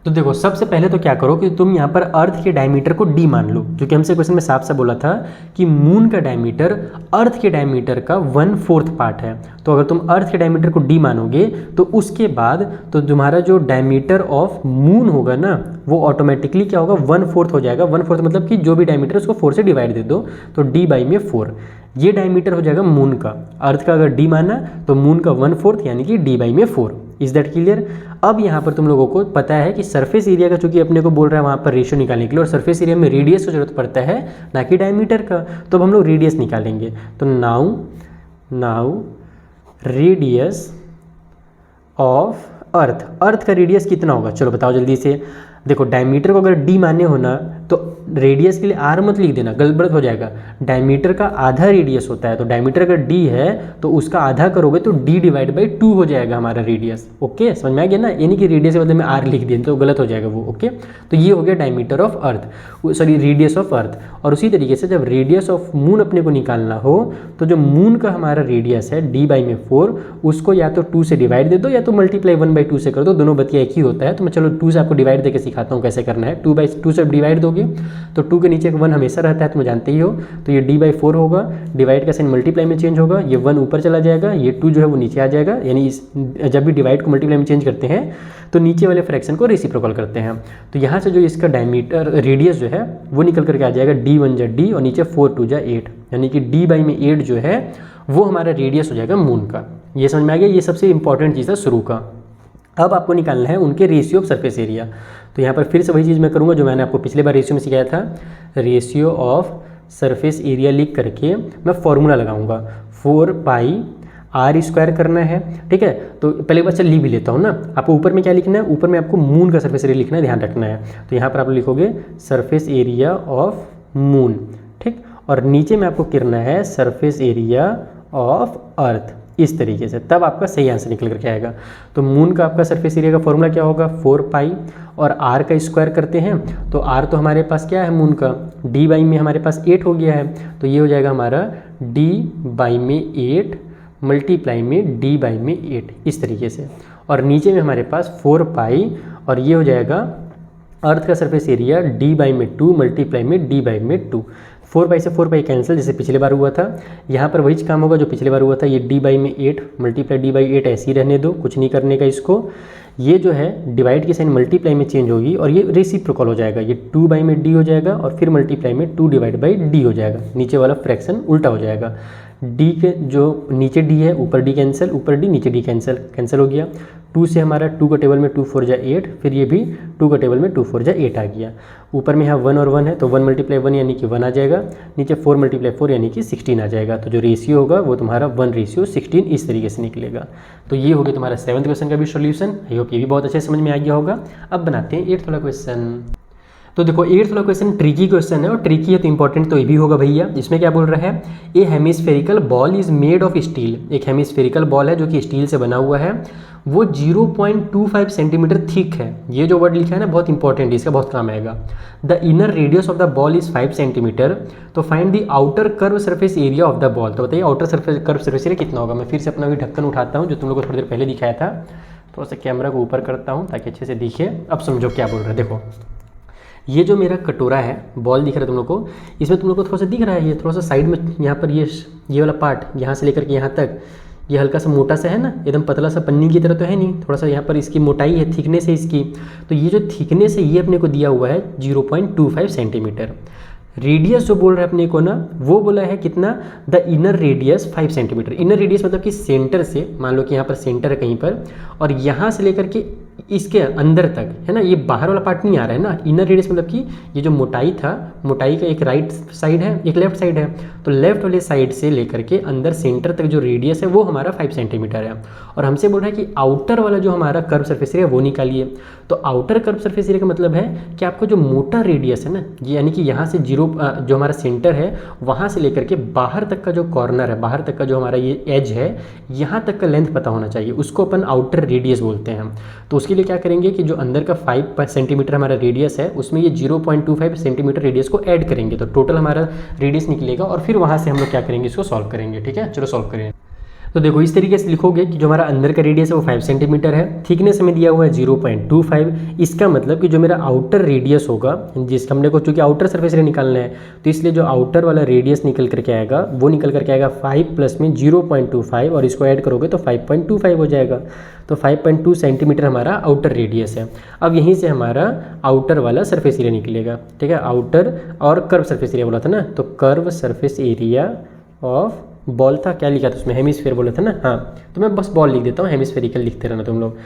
तो देखो सबसे पहले तो क्या करो कि तुम यहाँ पर अर्थ के डायमीटर को डी मान लो, क्योंकि हमसे क्वेश्चन में साफ साफ बोला था कि मून का डायमीटर अर्थ के डायमीटर का 1/4 पार्ट है। तो अगर तुम अर्थ के डायमीटर को डी मानोगे तो उसके बाद तो तुम्हारा जो डायमीटर ऑफ मून होगा ना वो ऑटोमेटिकली क्या होगा, 1/4 हो जाएगा। 1/4 मतलब कि जो भी डायमीटर उसको 4 से डिवाइड दे दो, तो डी बाई में 4 ये डायमीटर हो जाएगा मून का। अर्थ का अगर डी माना तो मून का 1/4 यानी कि डी बाई में 4। Is that clear. अब यहाँ पर तुम लोगों को पता है कि सरफेस एरिया का चूंकि अपने को बोल रहा है वहाँ पर रेशियो निकालने के लिए, और सरफेस एरिया में रेडियस की जरूरत पड़ता है ना कि डायमीटर का, तो अब हम लोग रेडियस निकालेंगे। तो नाउ रेडियस ऑफ अर्थ का रेडियस कितना होगा, चलो बताओ जल्दी से। देखो डायमीटर को अगर d माने हो ना तो रेडियस के लिए r मत लिख देना, गलत हो जाएगा। डायमीटर का आधा रेडियस होता है, तो डायमीटर अगर d है तो उसका आधा करोगे तो d डिवाइड बाई 2 हो जाएगा हमारा रेडियस। ओके, समझ में आ गया ना, यानी कि रेडियस के बदले में r लिख दिया तो गलत हो जाएगा वो। ओके, तो ये हो गया diameter of earth, sorry radius of earth. और उसी तरीके से जब रेडियस ऑफ मून अपने को निकालना हो तो जो मून का हमारा रेडियस है d/4, उसको या तो 2 से डिवाइड दे दो या तो मल्टीप्लाई 1/2 से कर दो, दोनों बतिया एक ही होता है। तो मैं चलो 2 से आपको डिवाइड देकर सिखाता हूँ कैसे करना है। 2/2 से डिवाइड दोगे तो 2 के नीचे एक 1 हमेशा रहता है, तुम जानते ही हो। तो ये d/4 होगा, डिवाइड का साइन मल्टीप्लाई में चेंज होगा, ये 1 ऊपर चला जाएगा, ये 2 जो है वो नीचे आ जाएगा। यानी जब भी डिवाइड को मल्टीप्लाई में चेंज करते हैं तो नीचे वाले फ्रैक्शन को रेसिप्रोकल करते हैं। तो यहाँ से जो इसका डायमीटर रेडियस जो है वो निकल करके आ जाएगा d1 जा d और नीचे 4 2 जा 8, यानी कि d/8 जो है वो हमारा रेडियस हो जाएगा मून का। ये समझ में आ गया, ये सबसे इंपॉर्टेंट चीज़ है शुरू का। अब आपको निकालना है उनके रेशियो ऑफ सरफेस एरिया। तो यहाँ पर फिर से वही चीज़ मैं करूँगा जो मैंने आपको पिछले बार रेशियो में सिखाया था। रेशियो ऑफ सरफेस एरिया लिख करके मैं फॉर्मूला लगाऊंगा, 4πr² करना है। ठीक है, तो पहले बार लिख भी लेता हूँ ना। आपको ऊपर में क्या लिखना है, ऊपर में आपको मून का सरफेस एरिया लिखना है, ध्यान रखना है। तो यहाँ पर आप लिखोगे सरफेस एरिया ऑफ मून, ठीक, और नीचे में आपको करना है सरफेस एरिया ऑफ अर्थ, इस तरीके से, तब आपका सही आंसर निकल करके आएगा। तो मून का आपका सरफेस एरिया का फॉर्मूला क्या होगा, 4π और r का स्क्वायर करते हैं। तो r तो हमारे पास क्या है मून का, d बाई में हमारे पास 8 हो गया है, तो ये हो जाएगा हमारा d बाई में 8 मल्टीप्लाई में d बाई में 8, इस तरीके से। और नीचे में हमारे पास 4π और ये हो जाएगा अर्थ का सरफेस एरिया d बाई में 2 मल्टीप्लाई में d बाई में 2। 4π से 4π कैंसिल, जैसे पिछले बार हुआ था। यहाँ पर वही काम होगा जो पिछले बार हुआ था, ये d बाई में 8 मल्टीप्लाई d बाई 8 ऐसे ही रहने दो, कुछ नहीं करने का इसको। ये जो है डिवाइड की साइन मल्टीप्लाई में चेंज होगी और ये रेसिप्रोकल हो जाएगा, ये 2 बाई में d हो जाएगा और फिर मल्टीप्लाई में 2 डिवाइड बाई d हो जाएगा, नीचे वाला फ्रैक्शन उल्टा हो जाएगा। d के जो नीचे d है ऊपर d कैंसिल, ऊपर d नीचे d कैंसिल हो गया। 2 से हमारा 2 का टेबल में 2 4 जा 8, फिर ये भी 2 का टेबल में 2 4 जा 8 आ गया। ऊपर में यहाँ 1 और 1 है तो 1 मल्टीप्लाई 1 यानी कि 1 आ जाएगा, नीचे 4 मल्टीप्लाई 4 यानी कि 16 आ जाएगा। तो जो रेशियो होगा वो तुम्हारा 1:16 इस तरीके से निकलेगा। तो ये हो गया तुम्हारा 7th क्वेश्चन का भी सॉल्यूशन। आई होप ये भी बहुत अच्छे समझ में आ गया होगा। अब बनाते हैं 8th वाला क्वेश्चन। तो देखो 8th वाला क्वेश्चन ट्रिकी क्वेश्चन है, और ट्रिकी है तो इंपॉर्टेंट तो ये भी होगा भैया। इसमें क्या बोल रहा है, a hemispherical ball is made of steel. एक हेमिस्फेरिकल बॉल है जो कि स्टील से बना हुआ है, वो 0.25 सेंटीमीटर थिक है। ये जो वर्ड लिखा है ना बहुत इंपॉर्टेंट, इसका बहुत काम आएगा। The inner radius of the ball is 5 centimetre. तो find the outer curve surface area of the ball. तो बताइए आउटर कर्व सरफेस एरिया कितना होगा। मैं फिर से अपना भी ढक्कन उठाता हूँ जो तुम लोग को थोड़ी देर पहले दिखाया था। थोड़ा सा कैमरा को ऊपर करता हूँ ताकि अच्छे से दिखे। अब समझो क्या बोल रहा है। देखो ये जो मेरा कटोरा है, बॉल दिख रहा है तुम लोग को, इसमें तुम लोग को थोड़ा सा दिख रहा है, ये थोड़ा सा साइड में यहाँ पर ये वाला पार्ट यहाँ से लेकर के यहाँ तक ये हल्का सा मोटा सा है ना, एकदम पतला सा पन्नी की तरह तो है नहीं, थोड़ा सा यहाँ पर इसकी मोटाई है, थिकनेस है इसकी। तो ये जो थिकनेस है ये अपने को दिया हुआ है 0.25 सेंटीमीटर। रेडियस जो बोल रहा है अपने को ना, वो बोला है कितना, the inner radius 5 centimetre. Inner radius मतलब कि सेंटर से, मान लो कि यहाँ पर सेंटर है कहीं पर, और यहाँ से लेकर के इसके अंदर तक है ना, ये बाहर वाला पार्ट नहीं आ रहा है ना। इनर रेडियस मतलब कि ये जो मोटाई था, मोटाई का एक राइट साइड है एक लेफ्ट साइड है, तो लेफ्ट वाले साइड से लेकर के अंदर सेंटर तक जो रेडियस है वो हमारा 5 सेंटीमीटर है। और हमसे बोल रहा है कि आउटर वाला जो हमारा कर्व सरफेस एरिया वो निकालिए। तो आउटर कर्व सरफेस एरिया का मतलब है कि आपको जो मोटा रेडियस है ना, यानी कि यहाँ से जो हमारा सेंटर है वहाँ से लेकर के बाहर तक का जो कॉर्नर है, बाहर तक का जो हमारा ये एज है, यहाँ तक का लेंथ पता होना चाहिए, उसको अपन आउटर रेडियस बोलते हैं। तो उसके लिए क्या करेंगे कि जो अंदर का 5 सेंटीमीटर हमारा रेडियस है उसमें ये 0.25 सेंटीमीटर रेडियस को ऐड करेंगे, तो टोटल हमारा रेडियस निकलेगा। और फिर वहाँ से हम लोग क्या करेंगे, इसको सॉल्व करेंगे। ठीक है, चलो सॉल्व करें। तो देखो इस तरीके से लिखोगे कि जो हमारा अंदर का रेडियस है वो 5 सेंटीमीटर है, थिकनेस हमें दिया हुआ है 0.25। इसका मतलब कि जो मेरा आउटर रेडियस होगा, जिसका हमने को चूँकि आउटर सरफेस एरिया निकालना है, तो इसलिए जो आउटर वाला रेडियस निकल करके आएगा वो निकल करके आएगा 5 प्लस में 0.25, और इसको ऐड करोगे तो 5.25 हो जाएगा। तो 5.2 सेंटीमीटर हमारा आउटर रेडियस है। अब यहीं से हमारा आउटर वाला सरफेस एरिया निकलेगा। ठीक है, आउटर और कर्व सरफेस एरिया बोला था ना, तो curve surface area of ball था, क्या लिखा था उसमें, हेमिस्फीयर बोला था ना। हाँ, तो मैं बस बॉल लिख देता हूँ, हेमिस्फेरिकल लिखते रहना तुम लोग।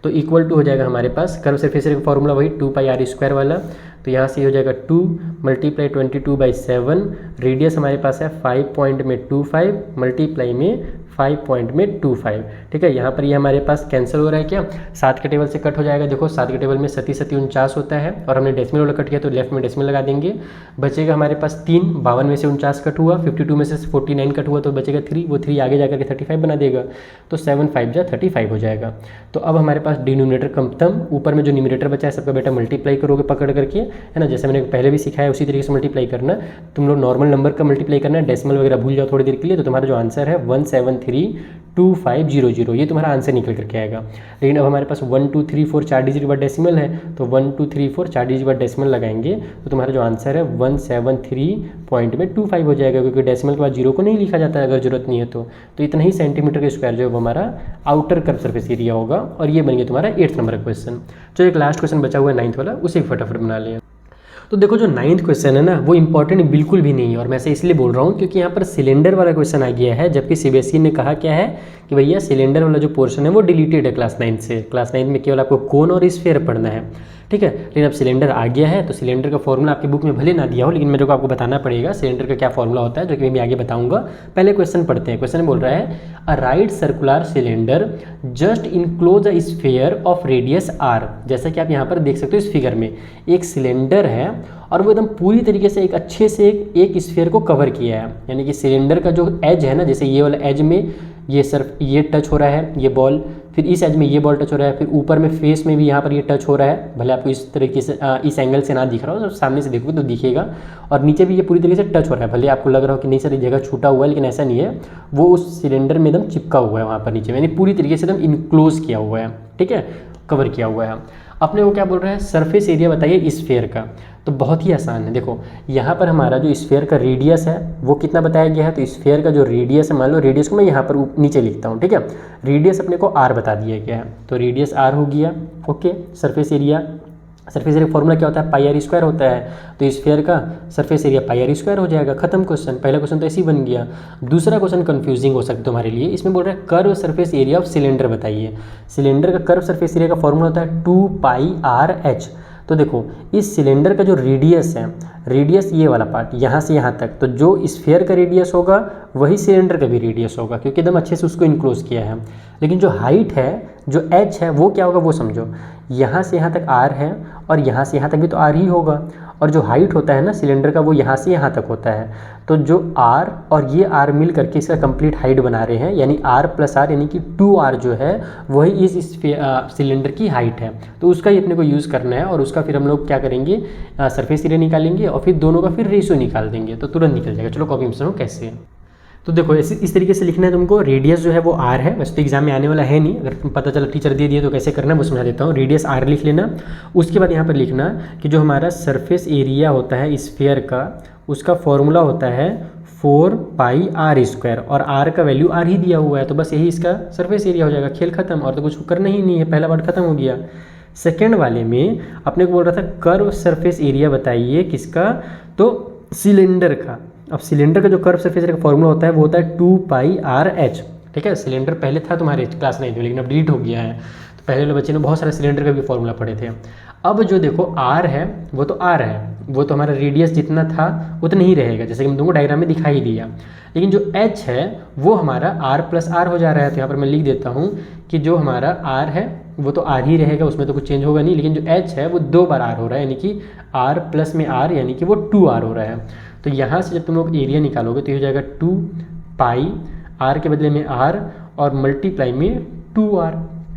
तो इक्वल टू हो जाएगा हमारे पास कर्व सरफेस एरिया का फॉर्मूला वही 2πr² वाला। तो यहाँ से हो जाएगा 2 मल्टीप्लाई 22/7, रेडियस हमारे पास है 5.25 मल्टीप्लाई में 5.25। ठीक है, यहाँ पर ये हमारे पास कैंसिल हो रहा है क्या, 7 के टेबल से कट हो जाएगा। देखो 7 के टेबल में 7 49 होता है और हमने डेसिमल वाला कट किया तो लेफ्ट में डेसिमल लगा देंगे। बचेगा हमारे पास 3, 52 में से 49 कट हुआ, 52 में से 49 कट हुआ तो बचेगा 3, वो 3 आगे जाकर के 35 बना देगा, तो 7 5 जा 35 हो जाएगा। तो अब हमारे पास डिनोमिनेटर कम, ऊपर में जो न्यूमरेटर बचा है सबका बेटा मल्टीप्लाई करोगे पकड़ करके, है ना, जैसे मैंने पहले भी सिखाया उसी तरीके से मल्टीप्लाई करना। तुम लोग नॉर्मल नंबर का मल्टीप्लाई करना है, डेसिमल वगैरह भूल जाओ थोड़ी देर के लिए। तो तुम्हारा जो आंसर है 1732500, ये तुम्हारा आंसर निकल करके आएगा। लेकिन अब हमारे पास 1 2 3 4 4 डिजिट के बाद डेसिमल है, तो 1 2 3 4 4 डिजिट के बाद डेसिमल लगाएंगे तो तुम्हारा जो आंसर है 173.25 हो जाएगा, क्योंकि डेसिमल के बाद जीरो को नहीं लिखा जाता है अगर जरूरत नहीं है तो इतना ही सेंटीमीटर के स्क्वायर जो है वो हमारा आउटर कर्व सरफेस एरिया होगा। और ये बन गया तुम्हारा 8th नंबर का क्वेश्चन। जो एक लास्ट क्वेश्चन बचा हुआ है 9th वाला, उसे फटाफट बना लिया। तो देखो जो 9th क्वेश्चन है ना वो इंपॉर्टेंट बिल्कुल भी नहीं है, और मैं से इसलिए बोल रहा हूँ क्योंकि यहाँ पर सिलेंडर वाला क्वेश्चन आ गया है, जबकि सीबीएसई ने कहा क्या है कि भैया सिलेंडर वाला जो पोर्शन है वो डिलीटेड है क्लास 9 से। क्लास 9 में केवल आपको कोन और स्फीयर पढ़ना है, ठीक है। लेकिन अब सिलेंडर आ गया है तो सिलेंडर का फॉर्मूला आपकी बुक में भले ना दिया हो, लेकिन मेरे को आपको बताना पड़ेगा सिलेंडर का क्या फॉर्मूला होता है, जो कि मैं आगे बताऊंगा। पहले क्वेश्चन पढ़ते हैं। क्वेश्चन बोल रहा है a right circular cylinder just enclose a sphere of radius r. जैसा कि आप यहाँ पर देख सकते हो इस फिगर में एक सिलेंडर है और वो एकदम पूरी तरीके से एक अच्छे से एक स्फीयर को कवर किया है, यानी कि सिलेंडर का जो एज है ना, जैसे ये वाला एज में ये सिर्फ ये टच हो रहा है ये बॉल, फिर इस एज में ये बॉल टच हो रहा है, फिर ऊपर में फेस में भी यहाँ पर ये टच हो रहा है। भले आपको इस तरीके से इस एंगल से ना दिख रहा हो, तो सामने से देखोगे तो दिखेगा। और नीचे भी ये पूरी तरीके से टच हो रहा है, भले आपको लग रहा हो कि नहीं सर ये जगह छूटा हुआ है, लेकिन ऐसा नहीं है, वो उस सिलेंडर में एकदम चिपका हुआ है वहाँ पर नीचे, यानी पूरी तरीके से एकदम इनक्लोज किया हुआ है, ठीक है, कवर किया हुआ है। अपने को क्या बोल रहा है, सरफेस एरिया बताइए स्फीयर का। तो बहुत ही आसान है, देखो यहाँ पर हमारा जो स्फीयर का रेडियस है वो कितना बताया गया है, तो स्फीयर का जो रेडियस है, मान लो रेडियस को मैं यहाँ पर नीचे लिखता हूँ, ठीक है। रेडियस अपने को r बता दिया गया है, तो रेडियस r हो गया, ओके। सरफेस एरिया फॉर्मूला क्या होता है, पाई आर स्क्वायर होता है, तो स्फीयर का surface area pi r square हो जाएगा। खत्म क्वेश्चन। पहला क्वेश्चन तो ऐसे ही बन गया। दूसरा क्वेश्चन कंफ्यूजिंग हो सकता है तुम्हारे लिए, इसमें बोल रहा है curve surface area of cylinder बताइए। सिलेंडर का कर्व सरफेस एरिया का फॉर्मूला होता है 2πr/h। तो देखो इस सिलेंडर का जो रेडियस है, रेडियस ये वाला पार्ट यहाँ से यहाँ तक, तो जो स्फीयर का रेडियस होगा वही सिलेंडर का भी रेडियस होगा, क्योंकि एकदम अच्छे से उसको इनक्लोज किया है। लेकिन जो हाइट है, जो h है, वो क्या होगा वो समझो। यहाँ से यहाँ तक r है और यहाँ से यहाँ तक भी तो r ही होगा, और जो हाइट होता है ना सिलेंडर का वो यहाँ से यहाँ तक होता है। तो जो r और ये r मिल करके इसका कंप्लीट हाइट बना रहे हैं, यानी r + r यानी कि 2r जो है वही इस सिलेंडर की हाइट है। तो उसका ही अपने को यूज़ करना है, और उसका फिर हम लोग क्या करेंगे, सरफेस एरिया निकालेंगे और फिर दोनों का फिर रेशियो निकाल देंगे, तो तुरंत निकल जाएगा। चलो कॉपी में सुनो कैसे। तो देखो इस तरीके से लिखना है तुमको। रेडियस जो है वो r है, वैसे तो एग्जाम में आने वाला है नहीं, अगर तुम पता चला टीचर दे दिए तो कैसे करना है वो समझा देता हूँ। रेडियस r लिख लेना। उसके बाद यहाँ पर लिखना कि जो हमारा सरफेस एरिया होता है स्फीयर का, उसका फॉर्मूला होता है 4πr², और r का वैल्यू r ही दिया हुआ है, तो बस यही इसका सरफेस एरिया हो जाएगा। खेल खत्म, और तो कुछ करना ही नहीं है, पहला पार्ट खत्म हो गया। सेकेंड वाले में अपने को बोल रहा था कर्व सरफेस एरिया बताइए किसका, तो सिलेंडर का। अब सिलेंडर का जो कर्व सरफेस एरिया का फॉर्मूला होता है वो होता है 2πr/h, ठीक है। सिलेंडर पहले था तुम्हारे क्लास 9 में, लेकिन अब डिलीट हो गया है। तो पहले वाले बच्चे ने बहुत सारे सिलेंडर का भी फॉर्मूला पढ़े थे। अब जो देखो r है वो तो r है, वो तो हमारा रेडियस जितना था उतना ही रहेगा, जैसे कि मैं तुमको डायग्राम में दिखाई दिया। लेकिन जो h है वो हमारा r + r हो जा रहा है, तो यहाँ पर मैं लिख देता हूँ कि जो हमारा r है वो तो r ही रहेगा, उसमें तो कुछ चेंज होगा नहीं। लेकिन जो h है वो 2 बार r हो रहा है, यानी कि r + में r यानी कि वो 2r हो रहा है। तो यहाँ से जब तुम लोग एरिया निकालोगे तो ये हो जाएगा 2π, r के बदले में r और मल्टीप्लाई में 2r।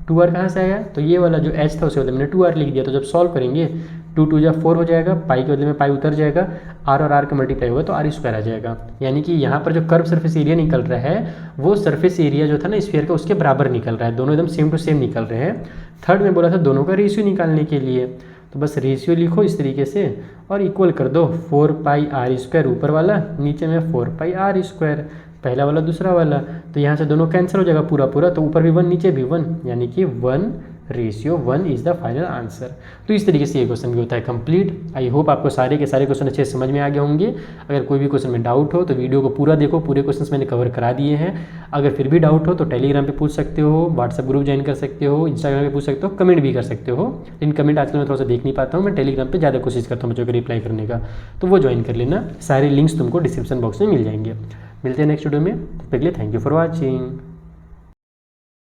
2r कहाँ से आया, तो ये वाला जो h था उसे बदले मैंने 2r लिख दिया। तो जब सॉल्व करेंगे 2 2 जा 4 हो जाएगा, पाई के बदले में पाई उतर जाएगा, r और r का मल्टीप्लाई होगा तो r² आ जाएगा। यानी कि यहाँ पर जो कर्व सरफेस एरिया निकल रहा है वो सरफेस एरिया जो था ना स्फीयर का उसके बराबर निकल रहा है, दोनों एकदम सेम टू सेम निकल रहे हैं। थर्ड में बोला था दोनों का रेशियो निकालने के लिए, तो बस रेशियो लिखो इस तरीके से और इक्वल कर दो 4πr² ऊपर वाला, नीचे में 4πr², पहला वाला दूसरा वाला। तो यहाँ से दोनों कैंसिल हो जाएगा पूरा पूरा, तो ऊपर भी 1 नीचे भी 1, यानी कि 1:1 इज़ द फाइनल आंसर। तो इस तरीके से ये क्वेश्चन भी होता है कंप्लीट। आई होप आपको सारे के सारे क्वेश्चन अच्छे से समझ में आ गए होंगे। अगर कोई भी क्वेश्चन में डाउट हो तो वीडियो को पूरा देखो, पूरे क्वेश्चंस मैंने कवर करा दिए हैं। अगर फिर भी डाउट हो तो टेलीग्राम पे पूछ सकते हो, व्हाट्सएप ग्रुप ज्वाइन कर सकते हो, इंस्टाग्राम पे पूछ सकते हो, कमेंट भी कर सकते हो। लेकिन कमेंट आजकल मैं थोड़ा सा देख नहीं पाता हूँ, मैं टेलीग्राम पर ज़्यादा कोशिश करता हूँ बच्चों को रिप्लाई करने का, तो वो ज्वाइन कर लेना। सारे लिंक्स तुमको डिस्क्रिप्शन बॉक्स में मिल जाएंगे। मिलते हैं नेक्स्ट वीडियो में, तब तक के लिए थैंक यू फॉर वॉचिंग।